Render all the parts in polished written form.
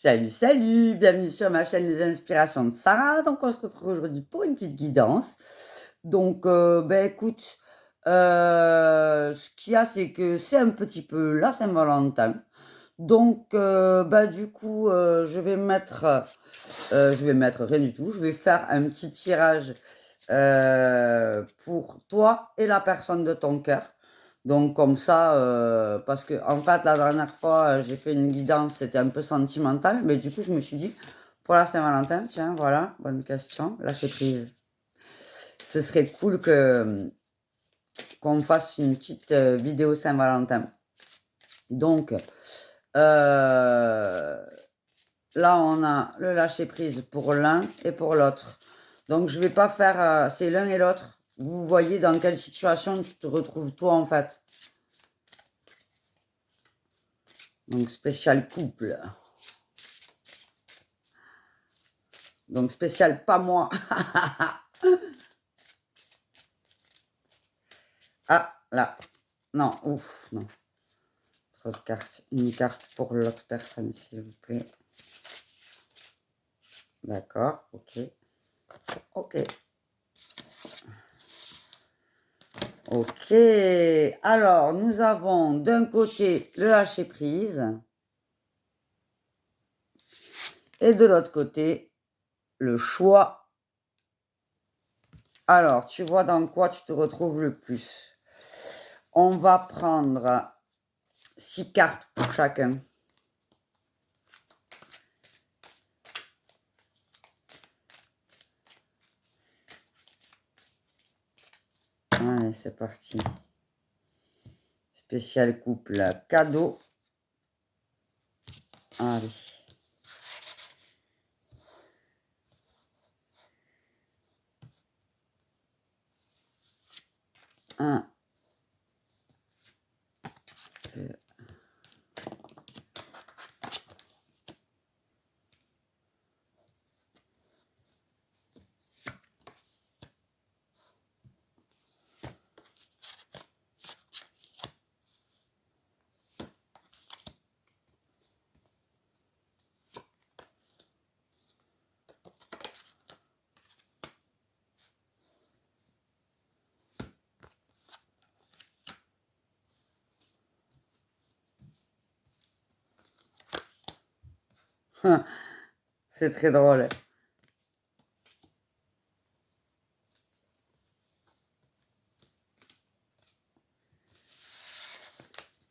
Salut, salut, bienvenue sur ma chaîne Les Inspirations de Sarah. Donc, on se retrouve aujourd'hui pour une petite guidance. Donc, écoute, ce qu'il y a, c'est que c'est un petit peu la Saint-Valentin. Donc, du coup, je vais mettre rien du tout. Je vais faire un petit tirage pour toi et la personne de ton cœur. Donc comme ça, parce que en fait la dernière fois j'ai fait une guidance, c'était un peu sentimental, mais du coup je me suis dit, pour la Saint-Valentin, tiens voilà, bonne question, lâcher prise. Ce serait cool que qu'on fasse une petite vidéo Saint-Valentin. Donc là on a le lâcher prise pour l'un et pour l'autre. Donc je vais pas faire, c'est l'un et l'autre. Vous voyez dans quelle situation tu te retrouves toi en fait. Donc spécial couple. Donc spécial pas moi. Ah là. Non, ouf, non. Trop de cartes. Une carte pour l'autre personne, s'il vous plaît. D'accord, ok. Ok. Ok. Alors, nous avons d'un côté le lâcher prise. Et de l'autre côté, le choix. Alors, tu vois dans quoi tu te retrouves le plus. On va prendre 6 cartes pour chacun. Allez, c'est parti. Spécial couple cadeau. Allez. Un, deux. C'est très drôle.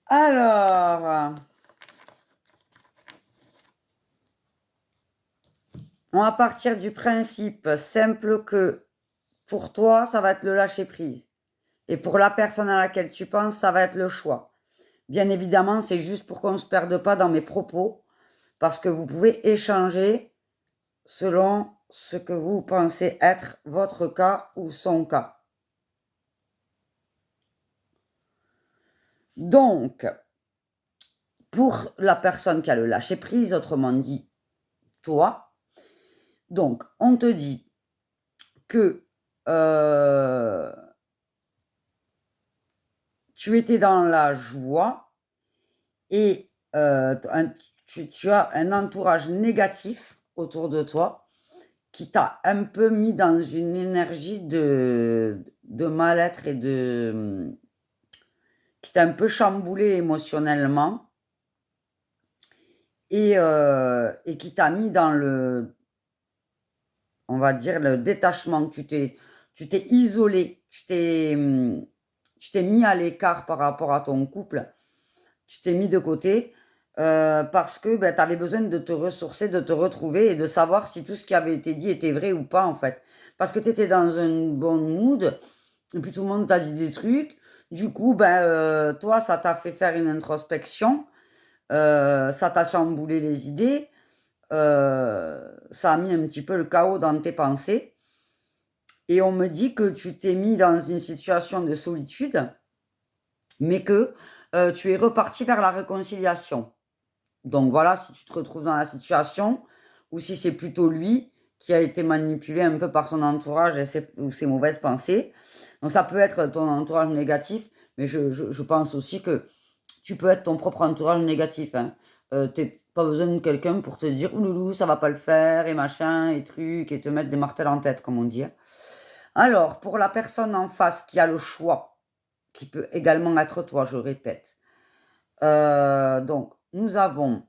Alors, on va partir du principe simple que pour toi, ça va être le lâcher prise. Et pour la personne à laquelle tu penses, ça va être le choix. Bien évidemment, c'est juste pour qu'on ne se perde pas dans mes propos, parce que vous pouvez échanger selon ce que vous pensez être votre cas ou son cas. Donc, pour la personne qui a le lâcher prise, autrement dit, toi, donc on te dit que tu étais dans la joie et tu as un entourage négatif autour de toi qui t'a un peu mis dans une énergie de mal-être et qui t'a un peu chamboulé émotionnellement et qui t'a mis dans on va dire, le détachement. Tu t'es isolé, tu t'es mis à l'écart par rapport à ton couple, tu t'es mis de côté parce que tu avais besoin de te ressourcer, de te retrouver et de savoir si tout ce qui avait été dit était vrai ou pas en fait. Parce que tu étais dans un bon mood et puis tout le monde t'a dit des trucs. Du coup, toi, ça t'a fait faire une introspection, ça t'a chamboulé les idées, ça a mis un petit peu le chaos dans tes pensées. Et on me dit que tu t'es mis dans une situation de solitude, mais que tu es reparti vers la réconciliation. Donc voilà, si tu te retrouves dans la situation, ou si c'est plutôt lui qui a été manipulé un peu par son entourage ou ses mauvaises pensées. Donc ça peut être ton entourage négatif, mais je pense aussi que tu peux être ton propre entourage négatif. Hein. t'es pas besoin de quelqu'un pour te dire ouloulou, ça va pas le faire, et machin, et truc, et te mettre des martels en tête, comme on dit, hein. Alors, pour la personne en face qui a le choix, qui peut également être toi, je répète. Donc, nous avons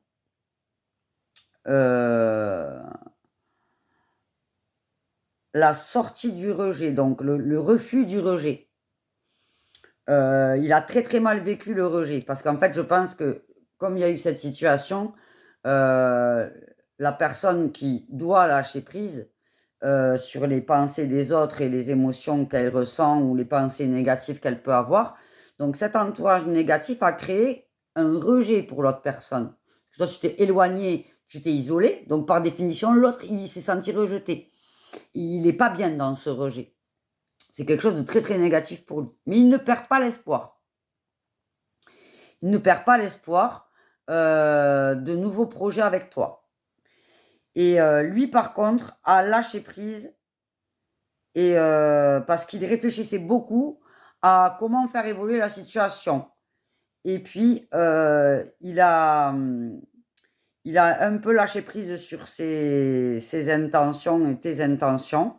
euh, la sortie du rejet, donc le refus du rejet. Il a très très mal vécu le rejet, parce qu'en fait, je pense que comme il y a eu cette situation, euh, la personne qui doit lâcher prise sur les pensées des autres et les émotions qu'elle ressent ou les pensées négatives qu'elle peut avoir, donc cet entourage négatif a créé un rejet pour l'autre personne. Toi, tu t'es éloigné, tu t'es isolé, donc par définition, l'autre, il s'est senti rejeté. Il n'est pas bien dans ce rejet. C'est quelque chose de très très négatif pour lui. Mais il ne perd pas l'espoir. Il ne perd pas l'espoir de nouveaux projets avec toi. Et lui, par contre, a lâché prise et parce qu'il réfléchissait beaucoup à comment faire évoluer la situation. Et puis, il a un peu lâché prise sur ses intentions et tes intentions.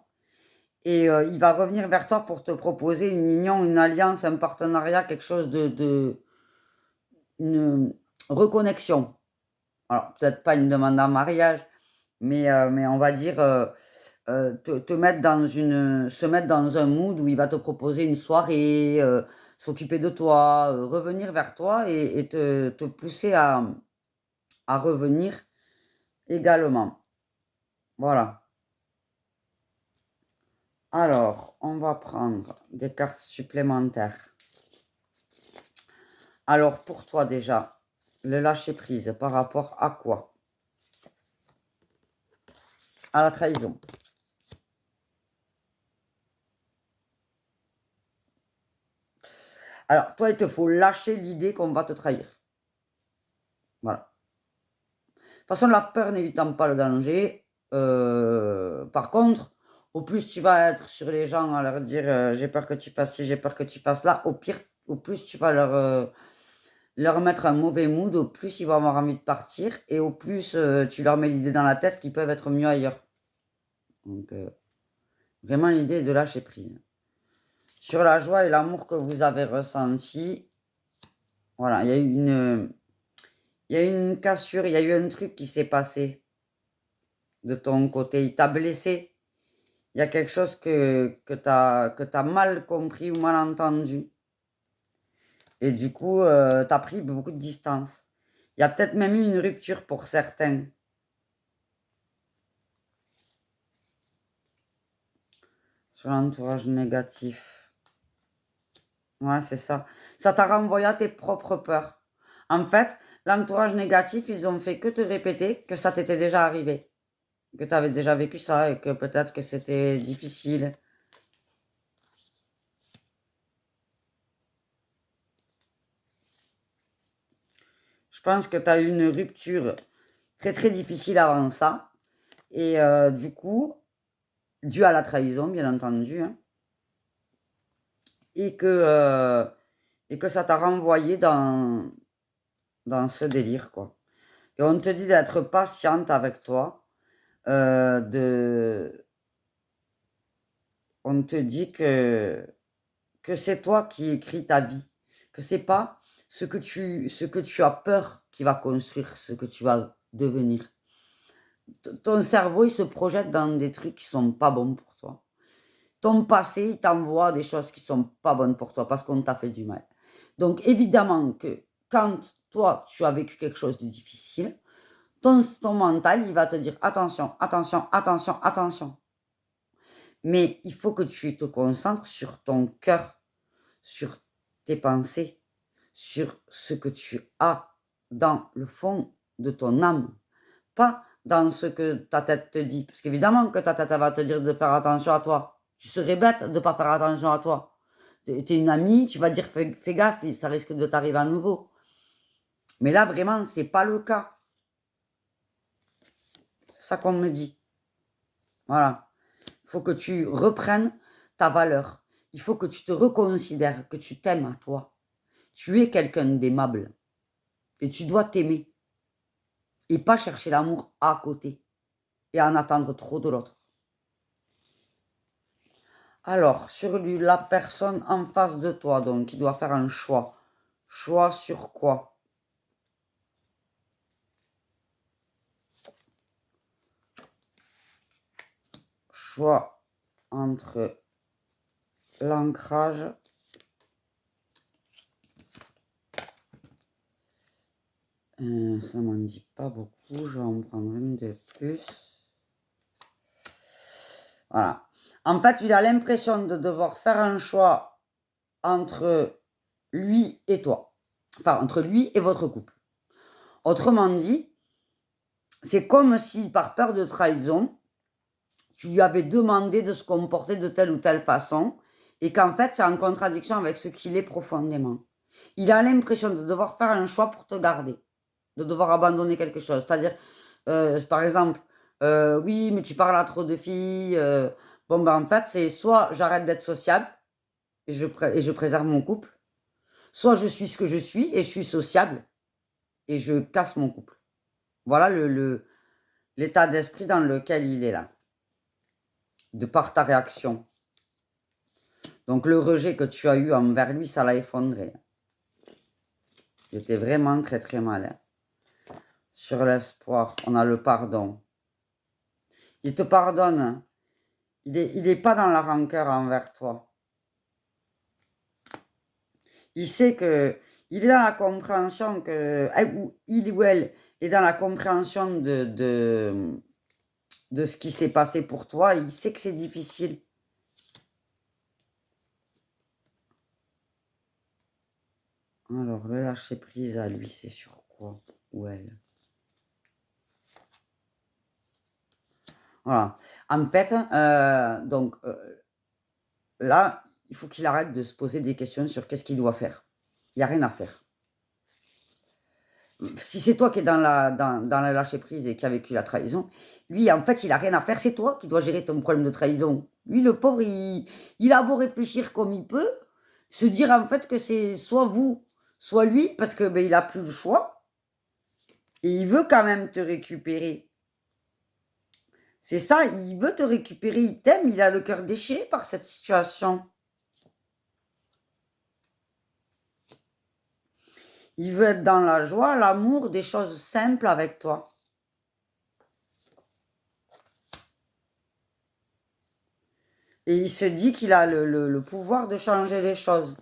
Et il va revenir vers toi pour te proposer une union, une alliance, un partenariat, quelque chose une reconnexion. Alors, peut-être pas une demande en mariage, mais on va dire te mettre se mettre dans un mood où il va te proposer une soirée, s'occuper de toi, revenir vers toi et te pousser à revenir également. Voilà. Alors, on va prendre des cartes supplémentaires. Alors, pour toi déjà, le lâcher prise par rapport à quoi? À la trahison. Alors, toi, il te faut lâcher l'idée qu'on va te trahir. Voilà. De toute façon, la peur n'évitant pas le danger. Par contre, au plus tu vas être sur les gens à leur dire j'ai peur que tu fasses ci, j'ai peur que tu fasses là, au pire, au plus tu vas leur mettre un mauvais mood, au plus ils vont avoir envie de partir et au plus tu leur mets l'idée dans la tête qu'ils peuvent être mieux ailleurs. Donc, vraiment l'idée de lâcher prise. Sur la joie et l'amour que vous avez ressenti, voilà, il y a eu une cassure, il y a eu un truc qui s'est passé de ton côté. Il t'a blessé. Il y a quelque chose que t'as mal compris ou mal entendu. Et du coup, tu as pris beaucoup de distance. Il y a peut-être même eu une rupture pour certains. Sur l'entourage négatif. Ouais, c'est ça. Ça t'a renvoyé à tes propres peurs. En fait, l'entourage négatif, ils ont fait que te répéter que ça t'était déjà arrivé. Que tu avais déjà vécu ça et que peut-être que c'était difficile. Je pense que tu as eu une rupture très très difficile avant ça. Et du coup, dû à la trahison, bien entendu, hein, et que ça t'a renvoyé dans ce délire, quoi. Et on te dit d'être patiente avec toi, on te dit que c'est toi qui écris ta vie, que c'est pas ce que tu as peur qui va construire ce que tu vas devenir. Ton cerveau, il se projette dans des trucs qui sont pas bons pour toi. Ton passé, il t'envoie des choses qui sont pas bonnes pour toi parce qu'on t'a fait du mal. Donc évidemment que quand toi, tu as vécu quelque chose de difficile, ton mental, il va te dire attention, attention, attention, attention. Mais il faut que tu te concentres sur ton cœur, sur tes pensées, sur ce que tu as dans le fond de ton âme, pas dans ce que ta tête te dit. Parce qu'évidemment que ta tête va te dire de faire attention à toi. Tu serais bête de ne pas faire attention à toi. Tu es une amie, tu vas dire fais gaffe, ça risque de t'arriver à nouveau. Mais là, vraiment, c'est pas le cas. C'est ça qu'on me dit. Voilà. Il faut que tu reprennes ta valeur. Il faut que tu te reconsidères, que tu t'aimes à toi. Tu es quelqu'un d'aimable. Et tu dois t'aimer. et pas chercher l'amour à côté et en attendre trop de l'autre. Alors, sur la personne en face de toi, donc, qui doit faire un choix. Choix sur quoi? Choix entre l'ancrage ça m'en dit pas beaucoup, je vais en prendre une de plus. Voilà. En fait, il a l'impression de devoir faire un choix entre lui et toi. Enfin, entre lui et votre couple. Autrement dit, c'est comme si, par peur de trahison, tu lui avais demandé de se comporter de telle ou telle façon, et qu'en fait, c'est en contradiction avec ce qu'il est profondément. Il a l'impression de devoir faire un choix pour te garder, de devoir abandonner quelque chose. C'est-à-dire, par exemple, oui, mais tu parles à trop de filles. Bon, ben en fait, c'est soit j'arrête d'être sociable et je préserve mon couple, soit je suis ce que je suis et je suis sociable et je casse mon couple. Voilà l'état d'esprit dans lequel il est là, de par ta réaction. Donc le rejet que tu as eu envers lui, ça l'a effondré. Il était vraiment très très malin. Sur l'espoir, on a le pardon. Il te pardonne. Il est pas dans la rancœur envers toi. Il sait que il est dans la compréhension que il ou elle est dans la compréhension de ce qui s'est passé pour toi. Il sait que c'est difficile. Alors, le lâcher prise à lui, c'est sur quoi? Ou elle? Voilà. En fait, donc, là, il faut qu'il arrête de se poser des questions sur qu'est-ce qu'il doit faire. Il n'y a rien à faire. Si c'est toi qui es dans la lâcher prise et qui a vécu la trahison, lui, en fait, il n'a rien à faire. C'est toi qui dois gérer ton problème de trahison. Lui, le pauvre, il a beau réfléchir comme il peut, se dire en fait que c'est soit vous, soit lui, parce que il n'a plus le choix. Et il veut quand même te récupérer. C'est ça, il veut te récupérer, il t'aime, il a le cœur déchiré par cette situation. Il veut être dans la joie, l'amour, des choses simples avec toi. Et il se dit qu'il a le pouvoir de changer les choses.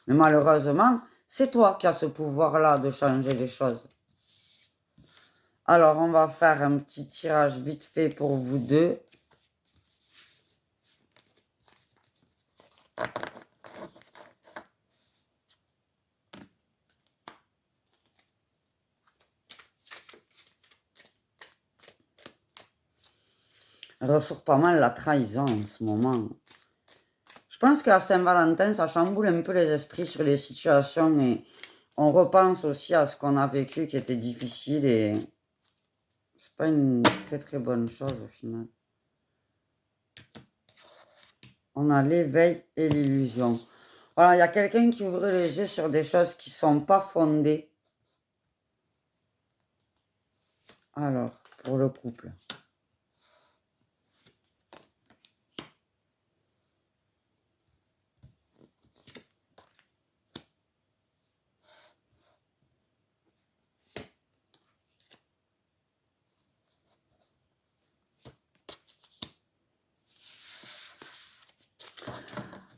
Mais malheureusement, c'est toi qui as ce pouvoir-là de changer les choses. Alors, on va faire un petit tirage vite fait pour vous deux. Elle ressort pas mal la trahison en ce moment. Je pense qu'à Saint-Valentin, ça chamboule un peu les esprits sur les situations et on repense aussi à ce qu'on a vécu qui était difficile et c'est pas une très très bonne chose au final. On a l'éveil et l'illusion. Voilà, il y a quelqu'un qui ouvre les yeux sur des choses qui sont pas fondées. Alors, pour le couple.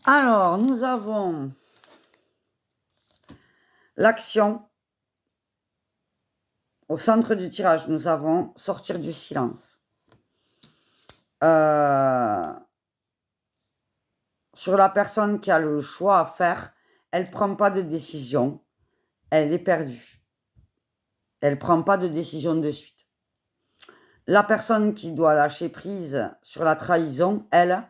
Alors, nous avons l'action. Au centre du tirage, nous avons sortir du silence. Sur la personne qui a le choix à faire, elle ne prend pas de décision. Elle est perdue. Elle ne prend pas de décision de suite. La personne qui doit lâcher prise sur la trahison, elle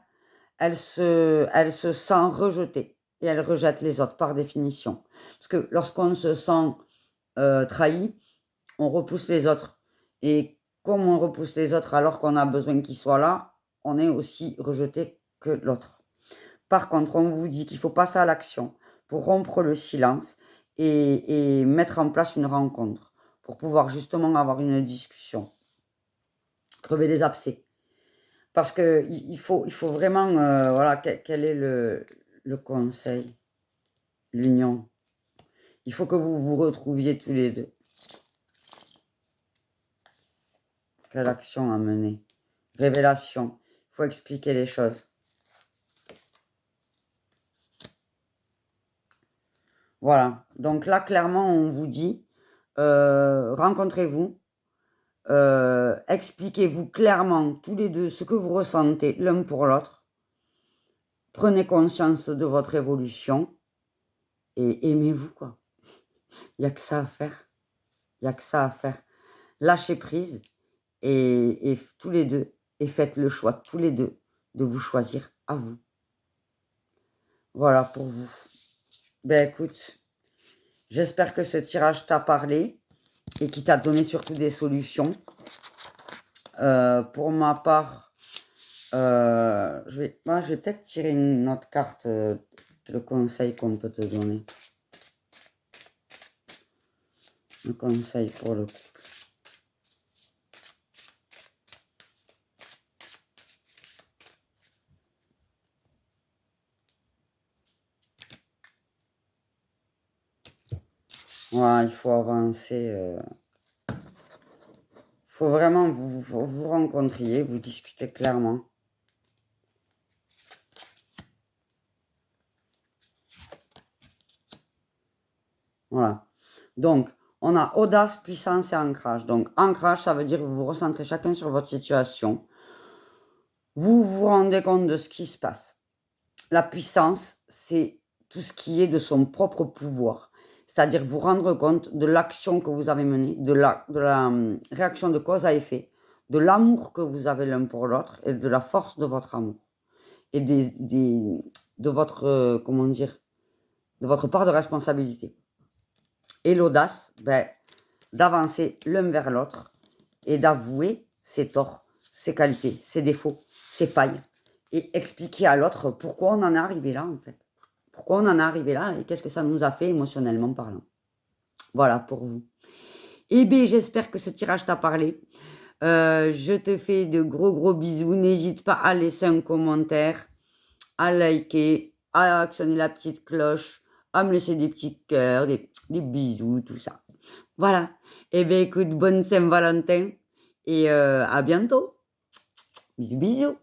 se sent rejetée. Et elle rejette les autres par définition. Parce que lorsqu'on se sent trahi, on repousse les autres. Et comme on repousse les autres alors qu'on a besoin qu'ils soient là, on est aussi rejeté que l'autre. Par contre, on vous dit qu'il faut passer à l'action pour rompre le silence et mettre en place une rencontre. pour pouvoir justement avoir une discussion. Crever les abcès. Parce que il faut vraiment, voilà, quel est le conseil, l'union. Il faut que vous vous retrouviez tous les deux. Quelle action à mener? Révélation. Il faut expliquer les choses. Voilà. Donc là, clairement, on vous dit, rencontrez-vous, expliquez-vous clairement tous les deux ce que vous ressentez l'un pour l'autre. Prenez conscience de votre évolution et aimez-vous, quoi. Il n'y a que ça à faire. Il n'y a que ça à faire. Lâchez prise et tous les deux, et faites le choix tous les deux de vous choisir à vous. Voilà pour vous. Ben écoute, j'espère que ce tirage t'a parlé et qui t'a donné surtout des solutions. Pour ma part, je vais peut-être tirer une autre carte, le conseil qu'on peut te donner. Le conseil pour le couple. Voilà, il faut avancer. Il faut vraiment vous rencontriez, vous discutez clairement. Voilà. Donc, on a audace, puissance et ancrage. Donc, ancrage, ça veut dire que vous vous recentrez chacun sur votre situation. Vous vous rendez compte de ce qui se passe. La puissance, c'est tout ce qui est de son propre pouvoir. C'est-à-dire vous rendre compte de l'action que vous avez menée, de la réaction de cause à effet, de l'amour que vous avez l'un pour l'autre et de la force de votre amour. Et de votre, comment dire, de votre part de responsabilité. Et l'audace, d'avancer l'un vers l'autre et d'avouer ses torts, ses qualités, ses défauts, ses failles et expliquer à l'autre pourquoi on en est arrivé là en fait. Pourquoi on en est arrivé là et qu'est-ce que ça nous a fait émotionnellement parlant. Voilà pour vous. Eh bien, j'espère que ce tirage t'a parlé. Je te fais de gros bisous. N'hésite pas à laisser un commentaire, à liker, à actionner la petite cloche, à me laisser des petits cœurs, des bisous, tout ça. Voilà. Eh bien, écoute, bonne Saint-Valentin et à bientôt. Bisous.